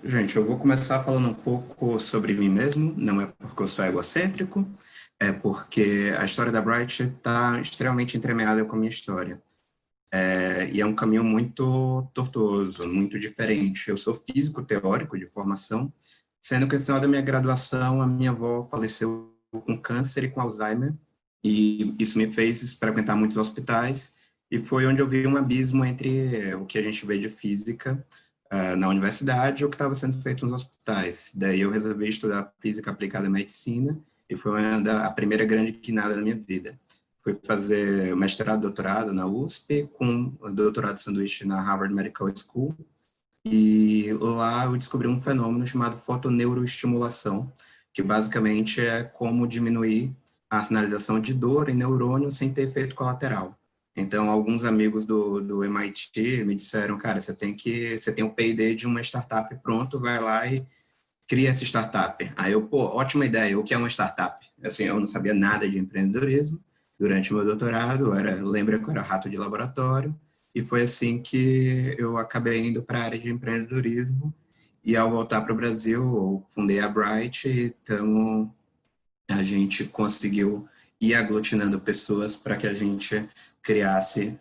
Gente, eu vou começar falando um pouco sobre mim mesmo, não é porque eu sou egocêntrico, é porque a história da Bright está extremamente entremeada com a minha história. E é um caminho muito tortuoso, muito diferente. Eu sou físico teórico de formação, sendo que no final da minha graduação a minha avó faleceu com câncer e com Alzheimer, e isso me fez frequentar muitos hospitais, e foi onde eu vi um abismo entre o que a gente vê de física na universidade e o que estava sendo feito nos hospitais. Daí eu resolvi estudar física aplicada à medicina, e foi a primeira grande guinada da minha vida. Fui fazer mestrado, doutorado na USP, com doutorado de sanduíche na Harvard Medical School, e lá eu descobri um fenômeno chamado fotoneuroestimulação, que basicamente é como diminuir a sinalização de dor em neurônios sem ter efeito colateral. Então, alguns amigos do MIT me disseram, cara, você tem um P&D de uma startup pronto, vai lá e cria essa startup. Aí eu, pô, ótima ideia, o que é uma startup? Assim, eu não sabia nada de empreendedorismo durante o meu doutorado, lembra que eu era rato de laboratório, e foi assim que eu acabei indo para a área de empreendedorismo, e ao voltar para o Brasil, eu fundei a Bright, então a gente conseguiu ir aglutinando pessoas para que a gente criasse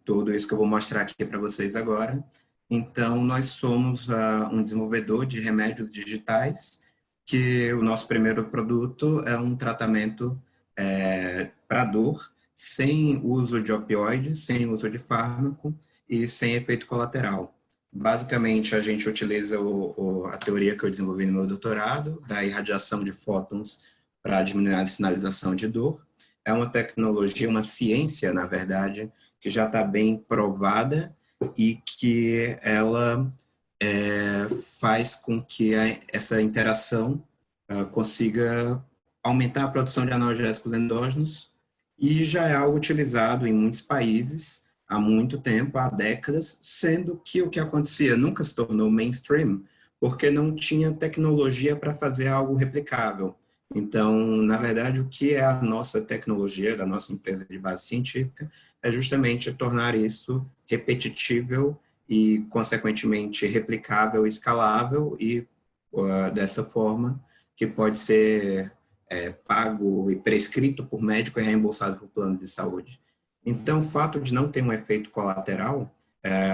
tudo isso que eu vou mostrar aqui para vocês agora. Então, nós somos um desenvolvedor de remédios digitais, que o nosso primeiro produto é um tratamento para dor, sem uso de opioides, sem uso de fármaco e sem efeito colateral. Basicamente, a gente utiliza a teoria que eu desenvolvi no meu doutorado, da irradiação de fótons para diminuir a sinalização de dor. É uma tecnologia, uma ciência, na verdade, que já está bem provada e que ela faz com que essa interação consiga aumentar a produção de analgésicos endógenos, e já é algo utilizado em muitos países há muito tempo, há décadas, sendo que o que acontecia nunca se tornou mainstream, porque não tinha tecnologia para fazer algo replicável. Então, na verdade, o que é a nossa tecnologia, da nossa empresa de base científica, é justamente tornar isso repetitível e, consequentemente, replicável, escalável e, dessa forma, que pode ser pago e prescrito por médico e reembolsado por plano de saúde. Então, o fato de não ter um efeito colateral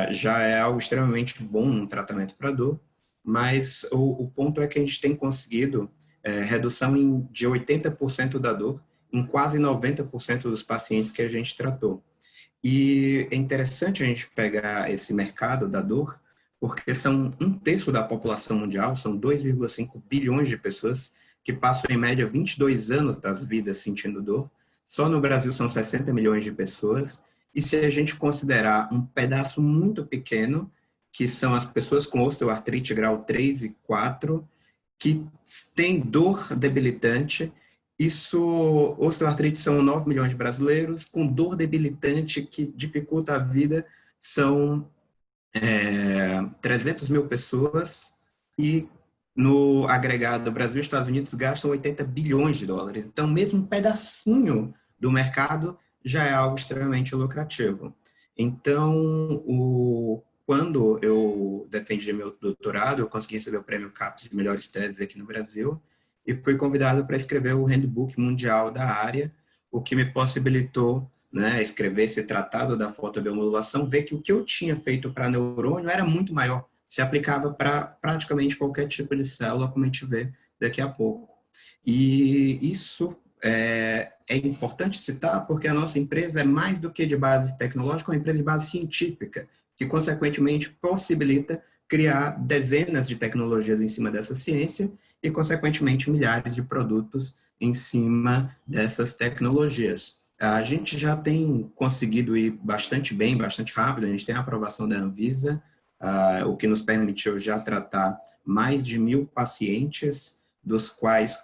já é algo extremamente bom no tratamento para dor, mas o ponto é que a gente tem conseguido redução de 80% da dor em quase 90% dos pacientes que a gente tratou. E é interessante a gente pegar esse mercado da dor, porque são um terço da população mundial, são 2,5 bilhões de pessoas que passam em média 22 anos das vidas sentindo dor. Só no Brasil são 60 milhões de pessoas. E se a gente considerar um pedaço muito pequeno, que são as pessoas com osteoartrite grau 3 e 4, que têm dor debilitante, osteoartrite são 9 milhões de brasileiros, com dor debilitante que dificulta a vida, são 300 mil pessoas, e no agregado Brasil e Estados Unidos gastam 80 bilhões de dólares. Então, mesmo um pedacinho do mercado já é algo extremamente lucrativo. Então, quando eu defendi meu doutorado, eu consegui receber o prêmio CAPES de melhores teses aqui no Brasil, e fui convidado para escrever o handbook mundial da área, o que me possibilitou, né, escrever esse tratado da fotobiomodulação, ver que o que eu tinha feito para neurônio era muito maior, se aplicava para praticamente qualquer tipo de célula, como a gente vê daqui a pouco. E isso é importante citar, porque a nossa empresa é mais do que de base tecnológica, é uma empresa de base científica, que consequentemente possibilita criar dezenas de tecnologias em cima dessa ciência e, consequentemente, milhares de produtos em cima dessas tecnologias. A gente já tem conseguido ir bastante bem, bastante rápido, a gente tem a aprovação da Anvisa, o que nos permitiu já tratar mais de 1.000 pacientes, dos quais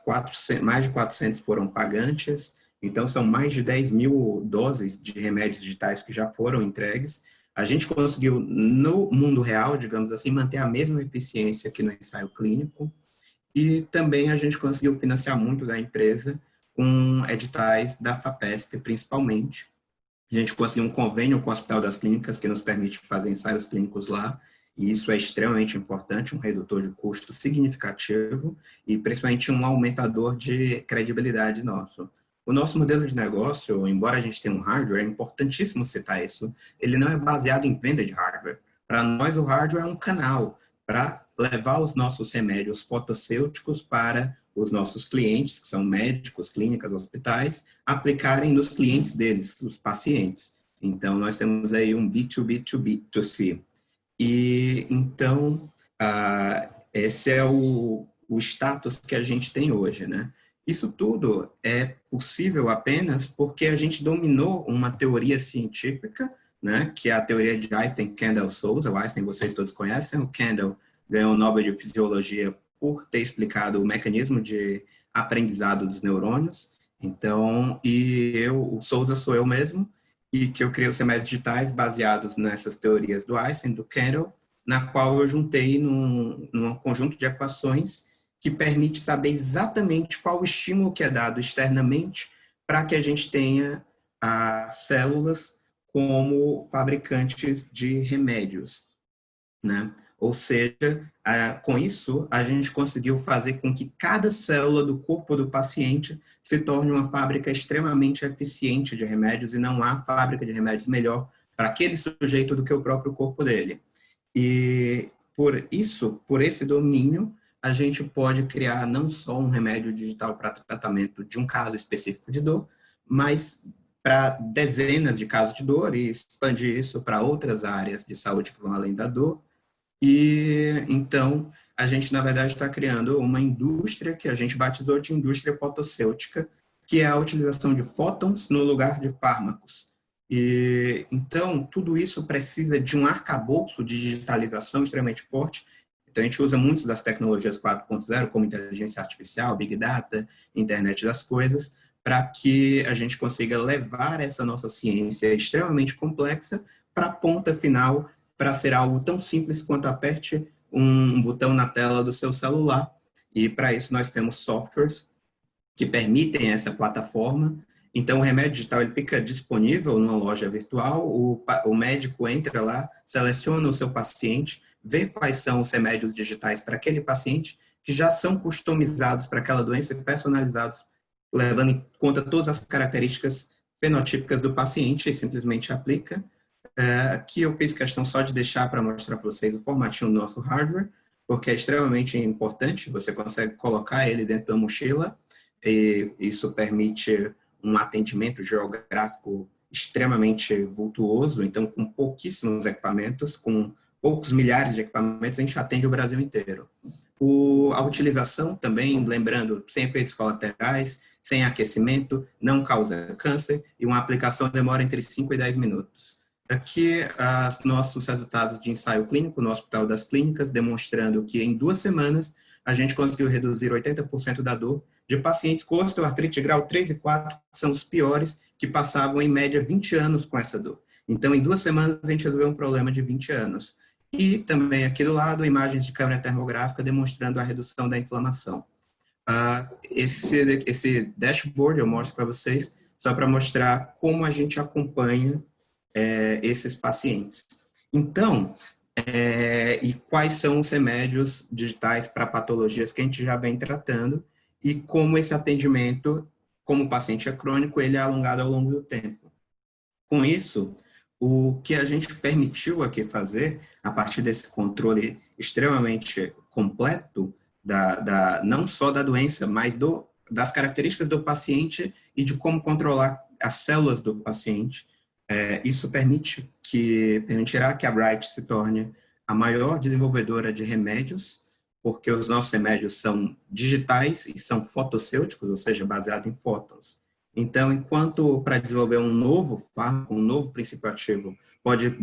mais de 400 foram pagantes, então são mais de 10 mil doses de remédios digitais que já foram entregues. A gente conseguiu, no mundo real, digamos assim, manter a mesma eficiência que no ensaio clínico, e também a gente conseguiu financiar muito da empresa com editais da FAPESP, principalmente. A gente conseguiu um convênio com o Hospital das Clínicas, que nos permite fazer ensaios clínicos lá, e isso é extremamente importante, um redutor de custo significativo e principalmente um aumentador de credibilidade nosso. O nosso modelo de negócio, embora a gente tenha um hardware, é importantíssimo citar isso, ele não é baseado em venda de hardware. Para nós, o hardware é um canal para levar os nossos remédios fotossêuticos para os nossos clientes, que são médicos, clínicas, hospitais, aplicarem nos clientes deles, os pacientes. Então, nós temos aí um B2B2B2C. E, então, esse é o status que a gente tem hoje, né? Isso tudo é possível apenas porque a gente dominou uma teoria científica, né, que é a teoria de Einstein, Kendall, Sousa. O Einstein vocês todos conhecem, o Kendall ganhou o Nobel de Fisiologia por ter explicado o mecanismo de aprendizado dos neurônios. Então, o Sousa sou eu mesmo, e que eu criei os remédios digitais baseados nessas teorias do Einstein, do Kendall, na qual eu juntei num conjunto de equações que permite saber exatamente qual o estímulo que é dado externamente para que a gente tenha as células como fabricantes de remédios, né? Ou seja, com isso, a gente conseguiu fazer com que cada célula do corpo do paciente se torne uma fábrica extremamente eficiente de remédios e não há fábrica de remédios melhor para aquele sujeito do que o próprio corpo dele. E por isso, por esse domínio, a gente pode criar não só um remédio digital para tratamento de um caso específico de dor, mas para dezenas de casos de dor e expandir isso para outras áreas de saúde que vão além da dor. E então a gente, na verdade, está criando uma indústria que a gente batizou de indústria fotossêutica, que é a utilização de fótons no lugar de fármacos. E então tudo isso precisa de um arcabouço de digitalização extremamente forte. Então a gente usa muitas das tecnologias 4.0, como inteligência artificial, big data, internet das coisas, para que a gente consiga levar essa nossa ciência extremamente complexa para a ponta final, para ser algo tão simples quanto aperte um botão na tela do seu celular. E para isso nós temos softwares que permitem essa plataforma. Então o remédio digital ele fica disponível numa loja virtual, o médico entra lá, seleciona o seu paciente, vê quais são os remédios digitais para aquele paciente, que já são customizados para aquela doença, personalizados, levando em conta todas as características fenotípicas do paciente, e simplesmente aplica. Aqui eu fiz questão só de deixar para mostrar para vocês o formatinho do nosso hardware, porque é extremamente importante, você consegue colocar ele dentro da mochila, e isso permite um atendimento geográfico extremamente vultuoso, então com pouquíssimos equipamentos, com poucos milhares de equipamentos, a gente atende o Brasil inteiro. A utilização também, lembrando, sem efeitos colaterais, sem aquecimento, não causa câncer, e uma aplicação demora entre 5 e 10 minutos. Aqui, nossos resultados de ensaio clínico no Hospital das Clínicas, demonstrando que em 2 semanas a gente conseguiu reduzir 80% da dor de pacientes com osteoartrite de grau 3 e 4, que são os piores, que passavam em média 20 anos com essa dor. Então, em 2 semanas, a gente resolveu um problema de 20 anos. E também aqui do lado, imagens de câmera termográfica demonstrando a redução da inflamação. Esse dashboard eu mostro para vocês, só para mostrar como a gente acompanha esses pacientes. Então, e quais são os remédios digitais para patologias que a gente já vem tratando e como esse atendimento, como o paciente é crônico, ele é alongado ao longo do tempo. Com isso, o que a gente permitiu aqui fazer, a partir desse controle extremamente completo, não só da doença, mas das características do paciente e de como controlar as células do paciente, isso permitirá que a Bright se torne a maior desenvolvedora de remédios, porque os nossos remédios são digitais e são fotossêuticos, ou seja, baseados em fótons. Então, enquanto para desenvolver um novo fármaco, um novo princípio ativo, pode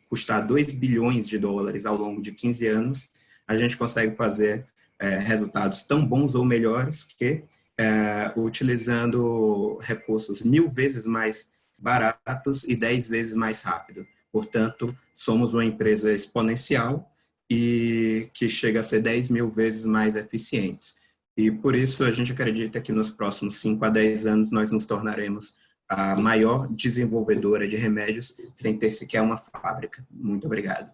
custar 2 bilhões de dólares ao longo de 15 anos, a gente consegue fazer resultados tão bons ou melhores que, utilizando recursos 1000 vezes mais baratos e 10 vezes mais rápido. Portanto, somos uma empresa exponencial e que chega a ser 10.000 vezes mais eficientes. E por isso a gente acredita que nos próximos 5 a 10 anos nós nos tornaremos a maior desenvolvedora de remédios sem ter sequer uma fábrica. Muito obrigado.